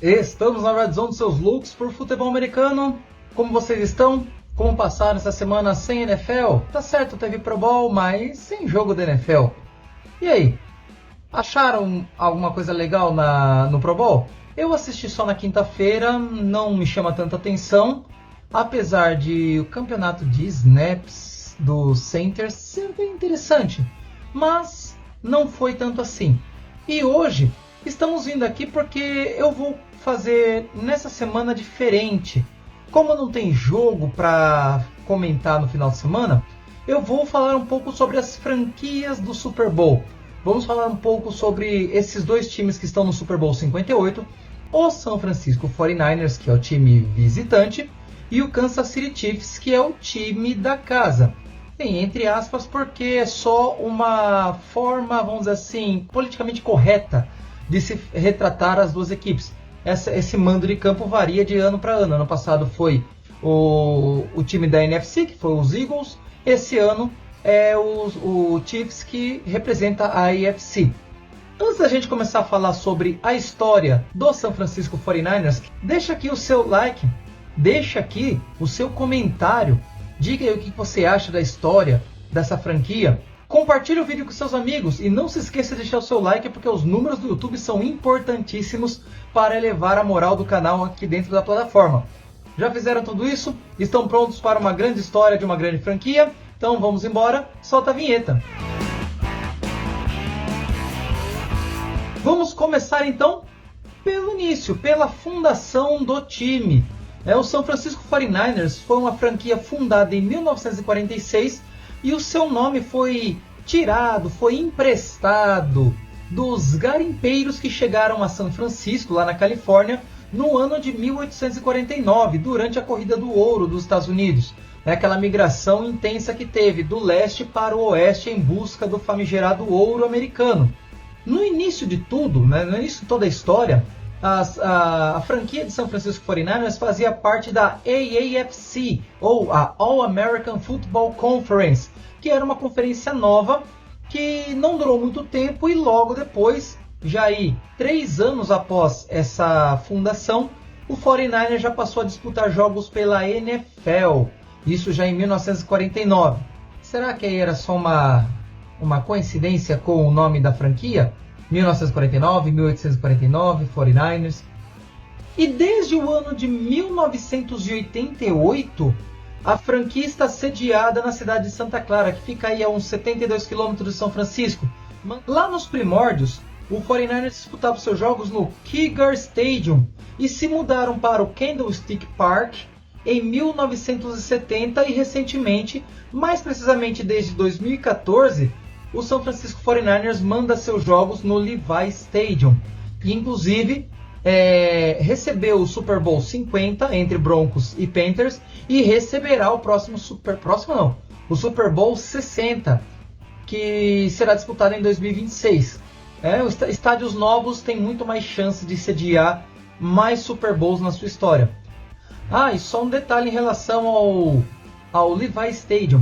Estamos na Red Zone dos seus looks por futebol americano. Como vocês estão? Como passaram essa semana sem NFL? Tá certo, teve Pro Bowl, mas sem jogo da NFL. E aí? Acharam alguma coisa legal no Pro Bowl? Eu assisti só na quinta-feira, não me chama tanta atenção. Apesar de o campeonato de snaps do center ser bem interessante. Mas não foi tanto assim. E hoje estamos vindo aqui porque eu vou fazer nessa semana diferente. Como não tem jogo para comentar no final de semana, eu vou falar um pouco sobre as franquias do Super Bowl. Vamos falar um pouco sobre esses dois times que estão no Super Bowl 58, o San Francisco 49ers, que é o time visitante, e o Kansas City Chiefs, que é o time da casa. Bem, entre aspas, porque é só uma forma, vamos dizer assim, politicamente correta de se retratar as duas equipes. Esse mando de campo varia de ano para ano. Ano passado foi o time da NFC, que foi os Eagles. Esse ano é o Chiefs, que representa a AFC. Antes da gente começar a falar sobre a história do San Francisco 49ers, deixa aqui o seu like, deixa aqui o seu comentário. Diga aí o que você acha da história dessa franquia. Compartilhe o vídeo com seus amigos e não se esqueça de deixar o seu like, porque os números do YouTube são importantíssimos para elevar a moral do canal aqui dentro da plataforma. Já fizeram tudo isso? Estão prontos para uma grande história de uma grande franquia? Então vamos embora, solta a vinheta. Vamos começar então pelo início, pela fundação do time. O San Francisco 49ers foi uma franquia fundada em 1946 e o seu nome foi tirado, foi emprestado dos garimpeiros que chegaram a São Francisco, lá na Califórnia, no ano de 1849, durante a Corrida do Ouro dos Estados Unidos. Aquela migração intensa que teve do leste para o oeste em busca do famigerado ouro americano. No início de tudo, no início de toda a história, a franquia de San Francisco 49ers fazia parte da AAFC, ou a All-American Football Conference, que era uma conferência nova que não durou muito tempo e logo depois, já aí 3 anos após essa fundação, o 49ers já passou a disputar jogos pela NFL, isso já em 1949. Será que aí era só uma coincidência com o nome da franquia? 1949, 1849, 49ers. E desde o ano de 1988, a franquia está sediada na cidade de Santa Clara, que fica aí a uns 72 km de São Francisco. Lá nos primórdios, o 49ers disputava seus jogos no Cougar Stadium e se mudaram para o Candlestick Park em 1970 e recentemente, mais precisamente desde 2014, o San Francisco 49ers manda seus jogos no Levi Stadium. E, inclusive, recebeu o Super Bowl 50 entre Broncos e Panthers e receberá o o Super Bowl 60, que será disputado em 2026. Os estádios novos têm muito mais chance de sediar mais Super Bowls na sua história. E só um detalhe em relação ao Levi Stadium.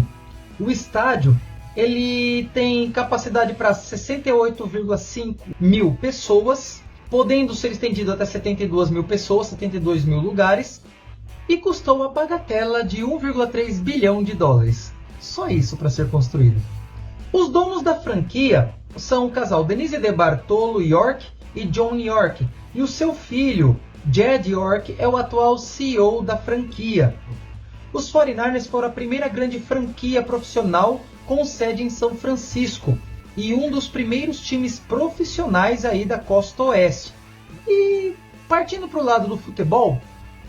O estádio ele tem capacidade para 68,5 mil pessoas, podendo ser estendido até 72 mil pessoas, 72 mil lugares, e custou uma bagatela de 1,3 bilhão de dólares. Só isso para ser construído. Os donos da franquia são o casal Denise de Bartolo York e John York, e o seu filho, Jed York, é o atual CEO da franquia. Os 49ers foram a primeira grande franquia profissional com sede em São Francisco e um dos primeiros times profissionais aí da costa oeste. E partindo para o lado do futebol,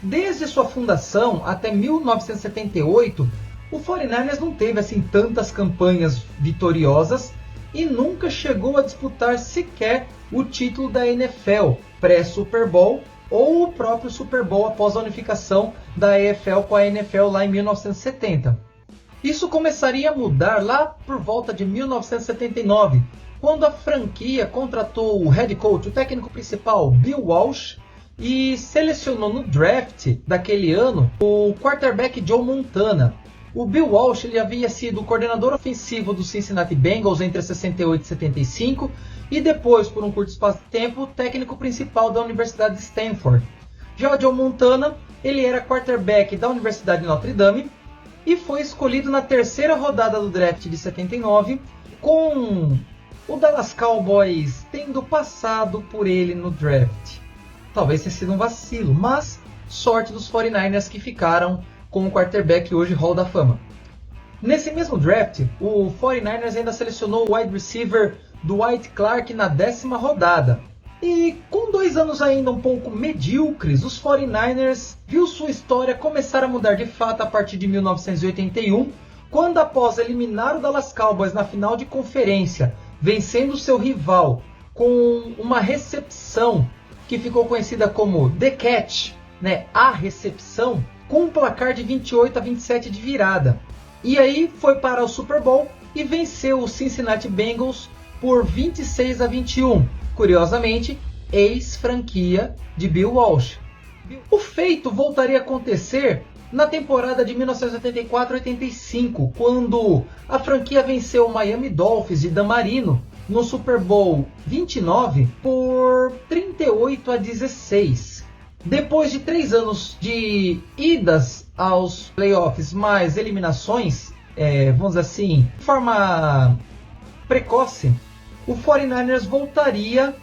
desde sua fundação até 1978, o 49ers não teve assim tantas campanhas vitoriosas e nunca chegou a disputar sequer o título da NFL pré-Super Bowl ou o próprio Super Bowl após a unificação da EFL com a NFL lá em 1970. Isso começaria a mudar lá por volta de 1979, quando a franquia contratou o head coach, o técnico principal, Bill Walsh, e selecionou no draft daquele ano o quarterback Joe Montana. O Bill Walsh ele havia sido o coordenador ofensivo do Cincinnati Bengals entre 68 e 75 e depois, por um curto espaço de tempo, técnico principal da Universidade de Stanford. Já o Joe Montana, ele era quarterback da Universidade de Notre Dame e foi escolhido na terceira rodada do draft de 79, com o Dallas Cowboys tendo passado por ele no draft. Talvez tenha sido um vacilo, mas sorte dos 49ers que ficaram com o quarterback hoje Hall da Fama. Nesse mesmo draft, o 49ers ainda selecionou o wide receiver Dwight Clark na 10ª rodada. E com 2 anos ainda um pouco medíocres, os 49ers viu sua história começar a mudar de fato a partir de 1981, quando após eliminar o Dallas Cowboys na final de conferência, vencendo seu rival com uma recepção que ficou conhecida como The Catch, a recepção, com um placar de 28-27 de virada. E aí foi para o Super Bowl e venceu os Cincinnati Bengals por 26-21. Curiosamente, ex-franquia de Bill Walsh. O feito voltaria a acontecer na temporada de 1984-85, quando a franquia venceu o Miami Dolphins de Dan Marino no Super Bowl 29 por 38-16. Depois de 3 anos de idas aos playoffs mais eliminações, vamos dizer assim, de forma precoce, o 49ers voltaria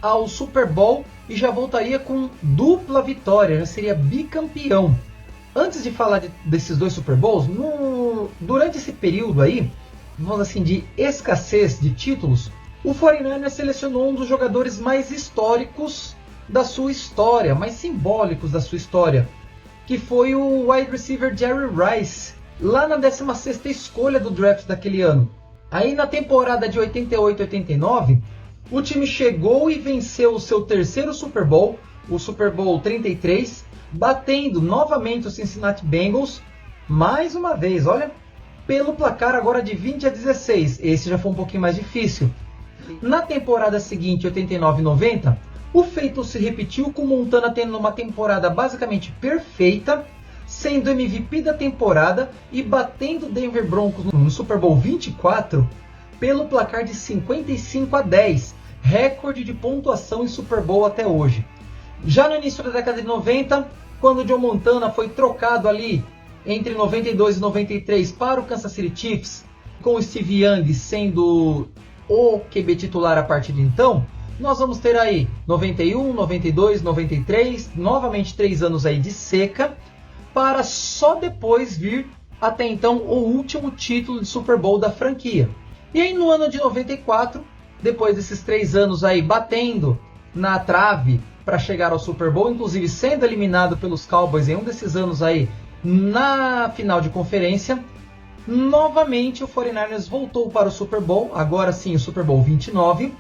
ao Super Bowl e já voltaria com dupla vitória, já seria bicampeão. Antes de falar desses 2 Super Bowls, durante esse período aí, vamos assim, de escassez de títulos, o 49ers selecionou um dos jogadores mais históricos da sua história, mais simbólicos da sua história, que foi o wide receiver Jerry Rice, lá na 16ª escolha do draft daquele ano. Aí na temporada de 88-89, o time chegou e venceu o seu terceiro Super Bowl, o Super Bowl 33, batendo novamente os Cincinnati Bengals, mais uma vez, olha, pelo placar agora de 20-16. Esse já foi um pouquinho mais difícil. Na temporada seguinte, 89-90, o feito se repetiu, com Montana tendo uma temporada basicamente perfeita, sendo MVP da temporada e batendo o Denver Broncos no Super Bowl 24 pelo placar de 55-10, recorde de pontuação em Super Bowl até hoje. Já no início da década de 90, quando o Joe Montana foi trocado ali entre 92 e 93 para o Kansas City Chiefs, com o Steve Young sendo o QB titular a partir de então, nós vamos ter aí 91, 92, 93, novamente 3 anos aí de seca, para só depois vir até então o último título de Super Bowl da franquia. E aí no ano de 94, depois desses 3 anos aí batendo na trave para chegar ao Super Bowl, inclusive sendo eliminado pelos Cowboys em um desses anos aí na final de conferência, novamente o 49ers voltou para o Super Bowl, agora sim o Super Bowl 29,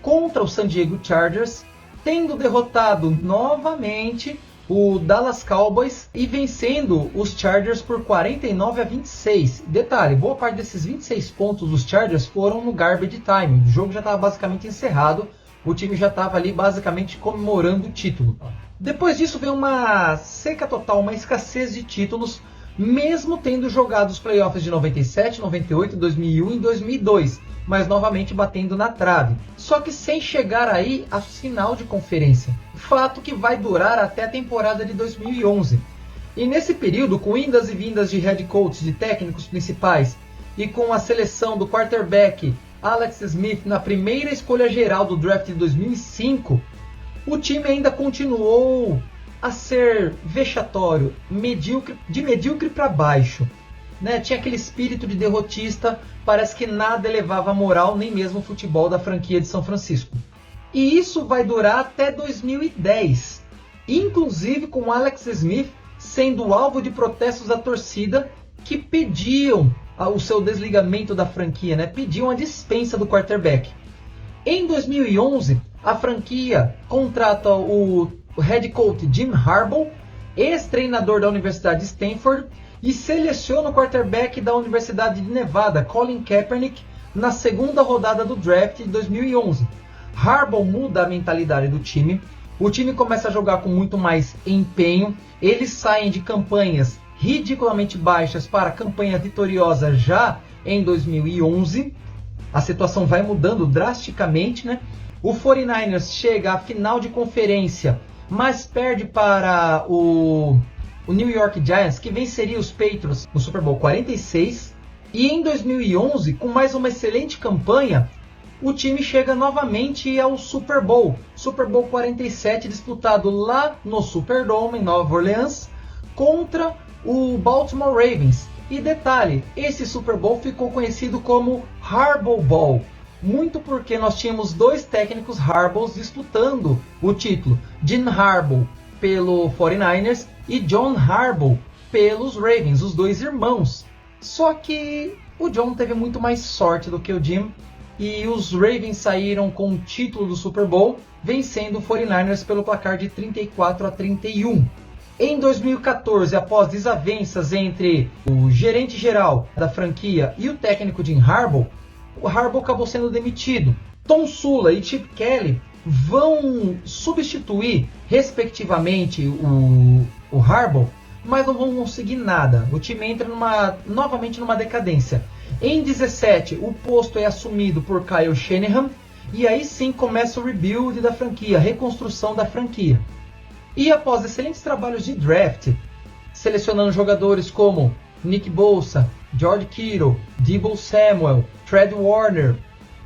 contra o San Diego Chargers, tendo derrotado novamente o Dallas Cowboys e vencendo os Chargers por 49-26. Detalhe, boa parte desses 26 pontos dos Chargers foram no garbage time. O jogo já estava basicamente encerrado, o time já estava ali basicamente comemorando o título. Depois disso veio uma seca total, uma escassez de títulos, mesmo tendo jogado os playoffs de 97, 98, 2001 e 2002, mas novamente batendo na trave, só que sem chegar aí à final de conferência, fato que vai durar até a temporada de 2011. E nesse período, com indas e vindas de head coaches, de técnicos principais, e com a seleção do quarterback Alex Smith na primeira escolha geral do draft de 2005, o time ainda continuou a ser vexatório, de medíocre para baixo. Tinha aquele espírito de derrotista, parece que nada elevava a moral, nem mesmo o futebol da franquia de São Francisco. E isso vai durar até 2010, inclusive com Alex Smith sendo alvo de protestos da torcida que pediam o seu desligamento da franquia, pediam a dispensa do quarterback. Em 2011, a franquia contrata o head coach Jim Harbaugh, ex-treinador da Universidade de Stanford, e seleciona o quarterback da Universidade de Nevada, Colin Kaepernick, na segunda rodada do draft de 2011. Harbaugh muda a mentalidade do time, o time começa a jogar com muito mais empenho, eles saem de campanhas ridiculamente baixas para campanha vitoriosa já em 2011, a situação vai mudando drasticamente, né? O 49ers chega à final de conferência, mas perde para o New York Giants, que venceria os Patriots no Super Bowl 46. E em 2011, com mais uma excelente campanha, o time chega novamente ao Super Bowl 47, disputado lá no Superdome, em Nova Orleans, contra o Baltimore Ravens. E detalhe, esse Super Bowl ficou conhecido como Harbaugh Bowl, muito porque nós tínhamos dois técnicos Harbaughs disputando o título, Jim Harbaugh pelo 49ers e John Harbaugh pelos Ravens, os dois irmãos. Só que o John teve muito mais sorte do que o Jim, e os Ravens saíram com o título do Super Bowl, vencendo o 49ers pelo placar de 34-31. Em 2014, após desavenças entre o gerente geral da franquia e o técnico Jim Harbaugh, o Harbaugh acabou sendo demitido. Tom Sula e Chip Kelly vão substituir, respectivamente, o Harbaugh, mas não vão conseguir nada. O time entra novamente numa decadência. Em 17, o posto é assumido por Kyle Shanahan, e aí sim começa o rebuild da franquia, a reconstrução da franquia. E após excelentes trabalhos de draft, selecionando jogadores como Nick Bosa, George Kittle, Deebo Samuel, Fred Warner,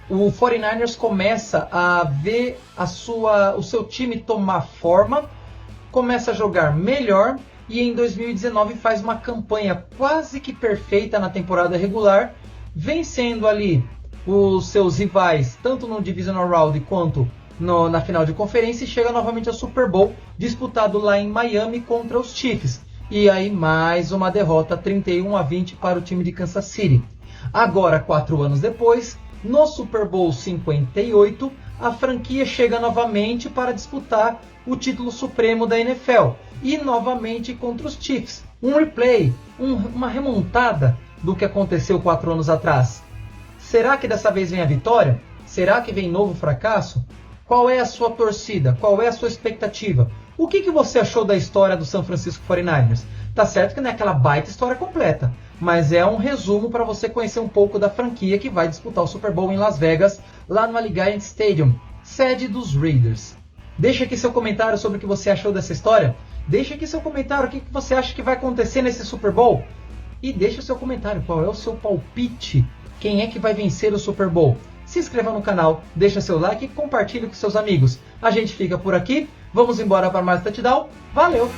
o 49ers começa a ver o seu time tomar forma, começa a jogar melhor, e em 2019 faz uma campanha quase que perfeita na temporada regular, vencendo ali os seus rivais, tanto no Divisional Round quanto na final de conferência, e chega novamente ao Super Bowl, disputado lá em Miami contra os Chiefs. E aí mais uma derrota, 31-20 para o time de Kansas City. Agora, 4 anos depois, no Super Bowl 58, a franquia chega novamente para disputar o título supremo da NFL. E novamente contra os Chiefs. Um replay, uma remontada do que aconteceu 4 anos atrás. Será que dessa vez vem a vitória? Será que vem novo fracasso? Qual é a sua torcida? Qual é a sua expectativa? O que você achou da história do San Francisco 49ers? Tá certo que não é aquela baita história completa, mas é um resumo para você conhecer um pouco da franquia que vai disputar o Super Bowl em Las Vegas, lá no Allegiant Stadium, sede dos Raiders. Deixa aqui seu comentário sobre o que você achou dessa história. Deixa aqui seu comentário, o que você acha que vai acontecer nesse Super Bowl. E deixa o seu comentário, qual é o seu palpite? Quem é que vai vencer o Super Bowl? Se inscreva no canal, deixa seu like e compartilhe com seus amigos. A gente fica por aqui, vamos embora para mais touchdown. Valeu!